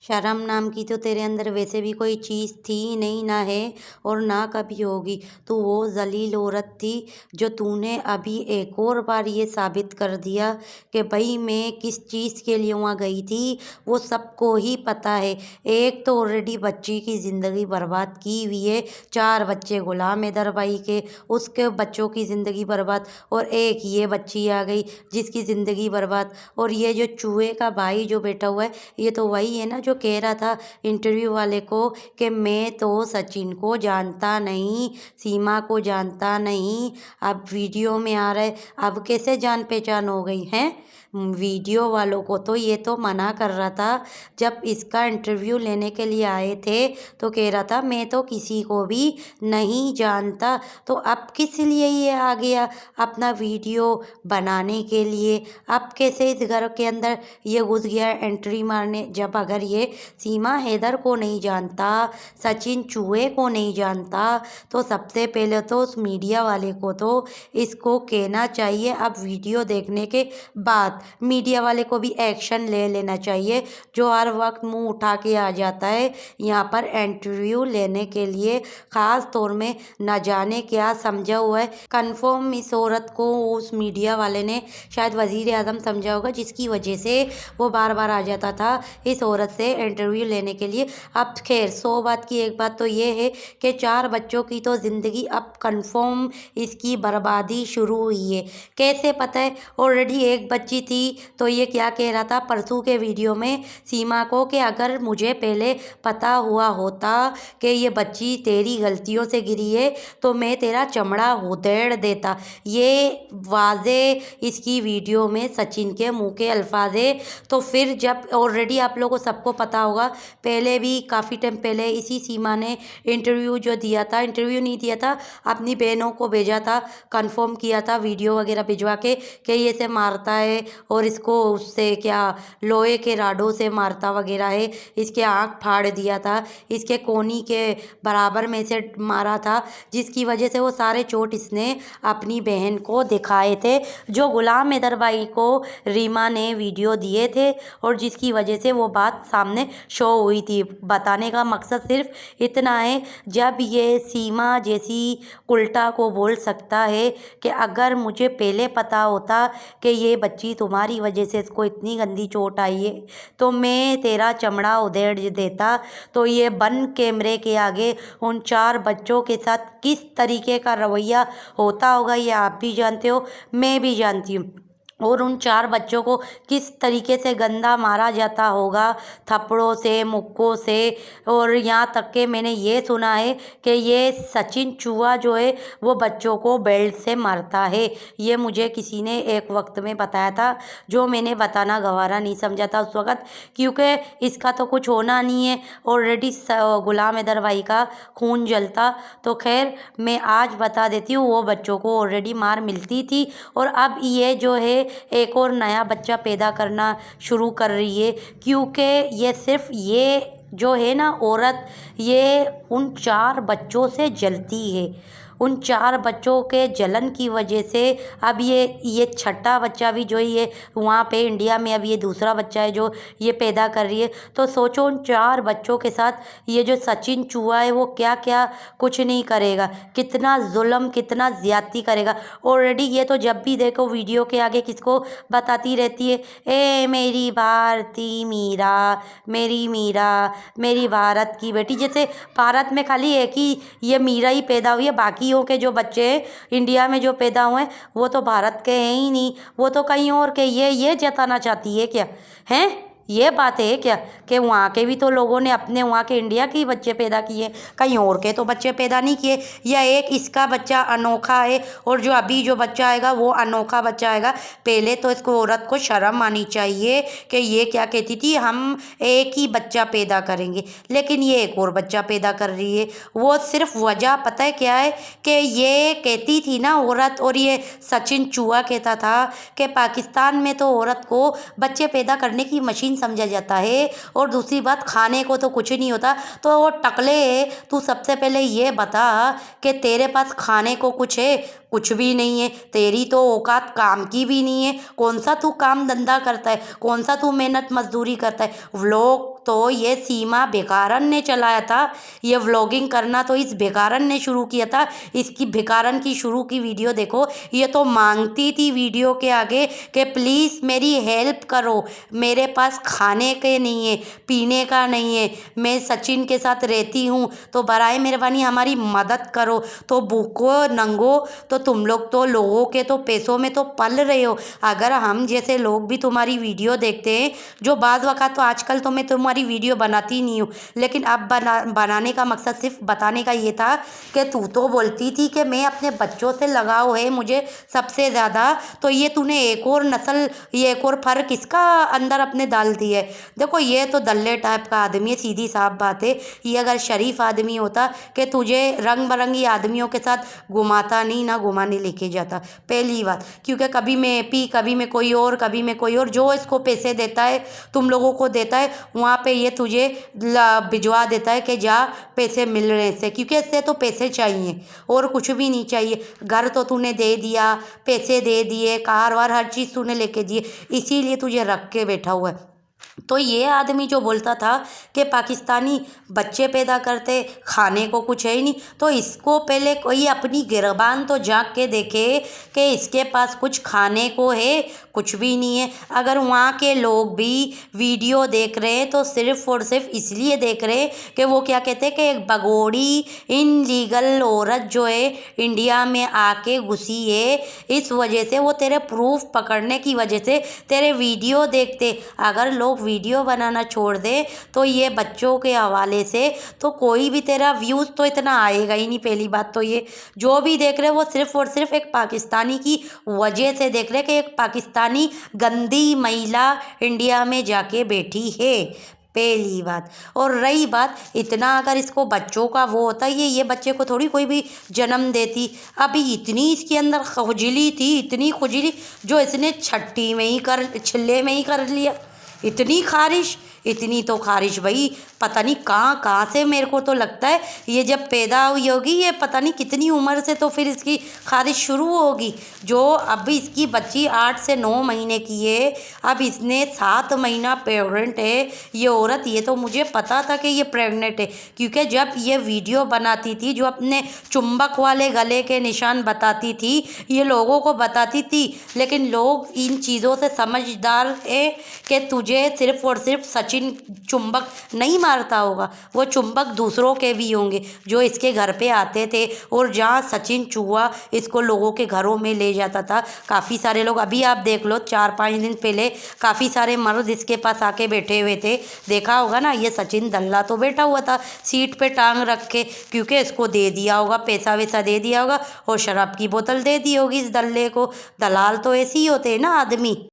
शर्म नाम की तो तेरे अंदर वैसे भी कोई चीज़ थी नहीं, ना है और ना कभी होगी। तू वो ज़लील औरत थी जो तूने अभी एक और बार ये साबित कर दिया कि भाई मैं किस चीज़ के लिए वहाँ गई थी, वो सबको ही पता है। एक तो ऑलरेडी बच्ची की ज़िंदगी बर्बाद की हुई है, 4 बच्चे गुलाम हैदर भाई के, उसके बच्चों की ज़िंदगी बर्बाद, और एक ये बच्ची आ गई जिसकी ज़िंदगी बर्बाद। और ये जो चूहे का भाई जो बैठा हुआ है, ये तो वही है ना जो कह रहा था इंटरव्यू वाले को कि मैं तो सचिन को जानता नहीं, सीमा को जानता नहीं। अब वीडियो में आ रहा है, अब कैसे जान पहचान हो गई है। वीडियो वालों को तो ये तो मना कर रहा था, जब इसका इंटरव्यू लेने के लिए आए थे तो कह रहा था मैं तो किसी को भी नहीं जानता। तो अब किस लिए ये आ गया अपना वीडियो बनाने के लिए? अब कैसे इस घर के अंदर ये घुस गया एंट्री मारने, जब अगर ये सीमा हैदर को नहीं जानता, सचिन चूहे को नहीं जानता, तो सबसे पहले तो उस मीडिया वाले को तो इसको कहना चाहिए। अब वीडियो देखने के बाद मीडिया वाले को भी एक्शन ले लेना चाहिए, जो हर वक्त मुंह उठा के आ जाता है यहाँ पर इंटरव्यू लेने के लिए। ख़ास तौर में न जाने क्या समझा हुआ है। कन्फर्म इस औरत को उस मीडिया वाले ने शायद वज़ीर आज़म समझा होगा, जिसकी वजह से वो बार बार आ जाता था इस औरत से इंटरव्यू लेने के लिए। अब खैर 100 बात की एक बात तो ये है कि 4 बच्चों की तो ज़िंदगी अब कन्फर्म इसकी बर्बादी शुरू हुई है। कैसे पता है? ऑलरेडी एक बच्ची थी तो ये क्या कह रहा था परसों के वीडियो में सीमा को कि अगर मुझे पहले पता हुआ होता कि ये बच्ची तेरी गलतियों से गिरी है तो मैं तेरा चमड़ा उधेड़ देता। ये वाज़े इसकी वीडियो में सचिन के मुंह के अल्फाज है। तो फिर जब ऑलरेडी आप लोगों को सबको पता होगा, पहले भी काफ़ी टाइम पहले इसी सीमा ने इंटरव्यू जो दिया था, इंटरव्यू नहीं दिया था, अपनी बहनों को भेजा था, कंफर्म किया था वीडियो वगैरह भिजवा के कि ये से मारता है और इसको उससे क्या लोहे के राडों से मारता वगैरह है, इसके आँख फाड़ दिया था, इसके कोनी के बराबर में से मारा था, जिसकी वजह से वो सारे चोट इसने अपनी बहन को दिखाए थे, जो गुलाम हैदर भाई को रीमा ने वीडियो दिए थे और जिसकी वजह से वो बात सामने शो हुई थी। बताने का मकसद सिर्फ इतना है, जब ये सीमा जैसी उल्टा को बोल सकता है कि अगर मुझे पहले पता होता कि ये बच्ची तुम्हारी वजह से इसको इतनी गंदी चोट आई है तो मैं तेरा चमड़ा उधेड़ देता। तो ये बंद कैमरे के आगे उन 4 बच्चों के साथ किस तरीके का रवैया होता होगा ये आप भी जानते हो, मैं भी जानती हूँ। और उन 4 बच्चों को किस तरीके से गंदा मारा जाता होगा, थप्पड़ों से, मुक्कों से। और यहाँ तक के मैंने ये सुना है कि ये सचिन चूहा जो है वो बच्चों को बेल्ट से मारता है। ये मुझे किसी ने एक वक्त में बताया था, जो मैंने बताना गवारा नहीं समझा था उस वक़्त, क्योंकि इसका तो कुछ होना नहीं है, ऑलरेडी गुलाम हैदर भाई का खून जलता। तो खैर मैं आज बता देती हूँ, वो बच्चों को ऑलरेडी मार मिलती थी और अब ये जो है एक और नया बच्चा पैदा करना शुरू कर रही है, क्योंकि ये सिर्फ ये जो है ना औरत, ये उन 4 बच्चों से जलती है। उन 4 बच्चों के जलन की वजह से अब ये छठा बच्चा भी जो ये वहाँ पे इंडिया में अब ये दूसरा बच्चा है जो ये पैदा कर रही है। तो सोचो उन 4 बच्चों के साथ ये जो सचिन चूहा है वो क्या क्या कुछ नहीं करेगा, कितना जुल्म कितना ज़्यादती करेगा। ऑलरेडी ये तो जब भी देखो वीडियो के आगे किसको बताती रहती है, ए मेरी भारती मीरा, मेरी मीरा, मेरी भारत की बेटी। जैसे भारत में खाली एक ही ये मीरा ही पैदा हुई है, बाकियों के जो बच्चे इंडिया में जो पैदा हुए हैं वो तो भारत के हैं ही नहीं, वो तो कहीं और के। ये जताना चाहती है क्या? हैं ये बात है क्या कि वहाँ के भी तो लोगों ने अपने वहाँ के इंडिया के ही बच्चे पैदा किए, कहीं और के तो बच्चे पैदा नहीं किए? या एक इसका बच्चा अनोखा है और जो अभी जो बच्चा आएगा वो अनोखा बच्चा आएगा? पहले तो इसको औरत को शर्म आनी चाहिए कि ये क्या कहती थी, हम एक ही बच्चा पैदा करेंगे, लेकिन ये एक और बच्चा पैदा कर रही है। वो सिर्फ वजह पता है क्या है कि ये कहती थी ना औरत, और ये सचिन चूहा कहता था कि पाकिस्तान में तो औरत को बच्चे पैदा करने की मशीन समझा जाता है, और दूसरी बात खाने को तो कुछ नहीं होता। तो वो टकले, तू सबसे पहले ये बता कि तेरे पास खाने को कुछ है? कुछ भी नहीं है, तेरी तो औकात काम की भी नहीं है। कौन सा तू काम धंधा करता है, कौन सा तू मेहनत मजदूरी करता है। व्लॉग तो ये सीमा भिखारन ने चलाया था, ये व्लॉगिंग करना तो इस भिखारन ने शुरू किया था। इसकी भिखारन की शुरू की वीडियो देखो, ये तो मांगती थी वीडियो के आगे कि प्लीज़ मेरी हेल्प करो, मेरे पास खाने के नहीं है, पीने का नहीं है, मैं सचिन के साथ रहती हूँ, तो बराए मेहरबानी हमारी मदद करो। तो भूखो नंगो, तो तुम लोग तो लोगों के तो पैसों में तो पल रहे हो। अगर हम जैसे लोग भी तुम्हारी वीडियो देखते हैं, जो बाज़ वक़्त तो आजकल तो मैं तुम्हारी वीडियो बनाती नहीं हूँ, लेकिन अब बनाने का मकसद सिर्फ बताने का ये था कि तू तो बोलती थी कि मैं अपने बच्चों से लगाव है मुझे सबसे ज़्यादा, तो ये तूने एक और नस्ल, ये एक और फ़र्क इसका अंदर अपने डाल दी है। देखो ये तो दल्ले टाइप का आदमी है, सीधी साफ बात है। ये अगर शरीफ आदमी होता कि तुझे रंग बिरंगी आदमियों के साथ घुमाता नहीं, ना घुमाने लेके जाता, पहली बात। क्योंकि कभी मैं एपी, कभी मैं कोई और, कभी मैं कोई और, जो इसको पैसे देता है, तुम लोगों को देता है, वहाँ पे ये तुझे भिजवा देता है कि जा पैसे मिल रहे से, क्योंकि इससे तो पैसे चाहिए और कुछ भी नहीं चाहिए। घर तो तूने दे दिया, पैसे दे दिए, कार वार हर चीज़ तूने लेके दिए, इसीलिए तुझे रख के बैठा हुआ है। तो ये आदमी जो बोलता था कि पाकिस्तानी बच्चे पैदा करते, खाने को कुछ है ही नहीं, तो इसको पहले कोई अपनी गिरबान तो झांक के देखे कि इसके पास कुछ खाने को है, कुछ भी नहीं है। अगर वहाँ के लोग भी वीडियो देख रहे हैं तो सिर्फ और सिर्फ इसलिए देख रहे हैं कि वो क्या कहते हैं कि एक बगोड़ी इनलीगल औरत जो है इंडिया में आके घुसी है, इस वजह से वो तेरे प्रूफ पकड़ने की वजह से तेरे वीडियो देखते। अगर लोग वीडियो बनाना छोड़ दे तो ये बच्चों के हवाले से तो कोई भी तेरा व्यूज़ तो इतना आएगा ही नहीं। पहली बात तो ये जो भी देख रहे वो सिर्फ और सिर्फ एक पाकिस्तानी की वजह से देख रहे कि एक पाकिस्तानी गंदी महिला इंडिया में जाके बैठी है, पहली बात। और रही बात, इतना अगर इसको बच्चों का वो होता, ये बच्चे को थोड़ी कोई भी जन्म देती। अभी इतनी इसके अंदर खुजली थी, इतनी खुजली जो इसने छट्टी में ही कर, छिल्ले में ही कर लिया। इतनी खारिश, इतनी तो खारिश भाई पता नहीं कहाँ कहाँ से, मेरे को तो लगता है ये जब पैदा हुई होगी, ये पता नहीं कितनी उम्र से तो फिर इसकी खारिश शुरू होगी। जो अभी इसकी बच्ची 8 से 9 महीने की है, अब इसने 7 महीना प्रेग्नेंट है ये औरत। ये तो मुझे पता था कि ये प्रेग्नेंट है, क्योंकि जब ये वीडियो बनाती थी, जो अपने चुंबक वाले गले के निशान बताती थी, ये लोगों को बताती थी, लेकिन लोग इन चीज़ों से समझदार है कि तुझे सिर्फ और सिर्फ सचिन चुंबक नहीं मारता होगा, वो चुंबक दूसरों के भी होंगे जो इसके घर पे आते थे, और जहाँ सचिन चूहा इसको लोगों के घरों में ले जाता था। काफ़ी सारे लोग, अभी आप देख लो 4-5 दिन पहले काफ़ी सारे मर्द इसके पास आके बैठे हुए थे, देखा होगा ना। ये सचिन दल्ला तो बैठा हुआ था सीट पे टांग रख के, क्योंकि इसको दे दिया होगा, पैसा वैसा दे दिया होगा और शराब की बोतल दे दी होगी इस दल्ले को। दलाल तो ऐसे ही होते हैं ना आदमी।